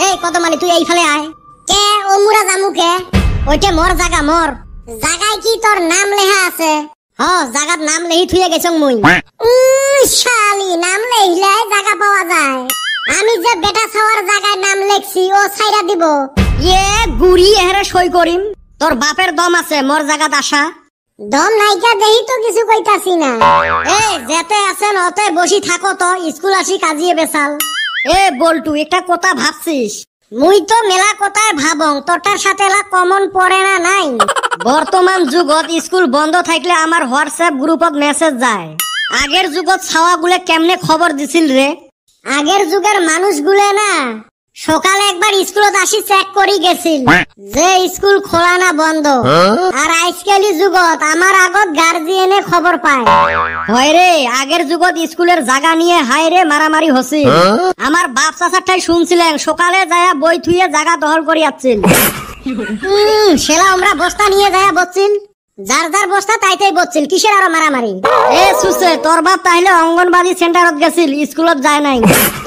এই কদমালি তুই এইফালে আয়। কে ও মুরা জামু কে? ওইটা মোর জায়গা মোর। জায়গায় কি তোর নাম লেখা আছে? হ জায়গার নাম লেখি থুয়ে গেছং মুই। শালি নাম লেখলে জায়গা পাওয়া যায়। আমি যে বেটা ছাওয়ার জায়গায় নাম লেখছি ও ছাইরা দিব। ইয়ে গুড়ি এহারে সই করিম। তোর বাপের দম আছে মোর জায়গাত আসা? দম নাইকা দেহি তো কিছু কইতাছি না। এ যেতে আছেন অতে বসি থাকো তো, স্কুল আসি কাজিয়ে বেসাল। এ বল্টু একটা কথা ভাবছিস? মুই তো মেলা কথায় ভাবং, তোরটার সাথে এলা কমন পড়ে না নাই? বর্তমান যুগত স্কুল বন্ধ থাকলে আমার হোয়াটসঅ্যাপ গ্রুপত মেসেজ যায়। আগের যুগত ছাওয়াগুলো কেমনে খবর দিছিল রে? আগের যুগের মানুষগুলো না সকালে একবার স্কুলত আসি চেক করি গেছিল যে স্কুল খোলা না বন্ধ। আর আজকালি যুগত আমার আগত গার্জিয়ানে খবর পায়। হয় রে আগের যুগত স্কুলের জায়গা নিয়ে হাই রে মারামারি হছিল। আমার বাপ চাচারটাই শুনছিলেন সকালে যায়া বই থুয়ে জায়গা দখল করি আসছিল। সেলা আমরা বস্তা নিয়ে যায়া বসছিল, যার যার বস্তা তাইতেই বসছিল, কিসের আরো মারামারি? এ সুসে তোর বাপ তাইলে অঙ্গনবাড়ি সেন্টারত গেছিল, স্কুলত যায় নাই।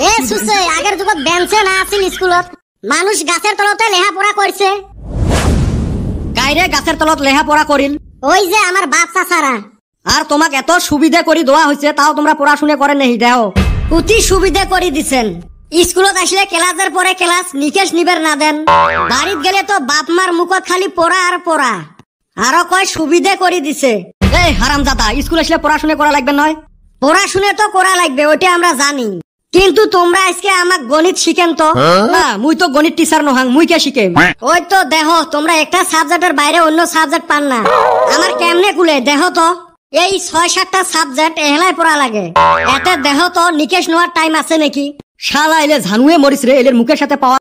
এ সুসে আগের যুগত বেঞ্চে না আছিল স্কুলত, মানুষ গাছের তলতে লেখাপড়া করছে। কাইরে গাছের তলত লেখাপড়া করিল? ওই যে আমার বাপ চাচারা। আর তোমাক এত সুবিধা করে দেওয়া হয়েছে তাও তোমরা পড়াশোনা করে নেই দেও? অতি সুবিধা করে দিছেন। স্কুলত আসলে ক্লাসের পরে ক্লাস নিকেশ নিবের না দেন, বাড়িত গেলে তো বাপ মার মুখত খালি পড়া আর পড়া। আরো কয় সুবিধা করে দিছে। এই হারামজাদা, স্কুল আসলে পড়াশোনা করা লাগবে নয়? পড়াশোনা তো করা লাগবে, ওইটা আমরা জানি, কিন্তু তোমরা আজকে আমাক গণিত শিখেন তো? না মুই তো গণিত টিচার নহাং, মুই কে শিখেম? ওই তো দেহ তোমরা একটা সাবজেক্টের বাইরে অন্য সাবজেক্ট পান না। আমার কেমনে কুলে দেহ তো এই ৬-৭টা সাবজেক্ট এহলাই পড়া লাগে। এতে দেহ তো নিকেশ নেওয়ার টাইম আছে নাকি? শালা এলে ঝানুয়ে মরিস রে, এলের মুখের সাথে পাওয়া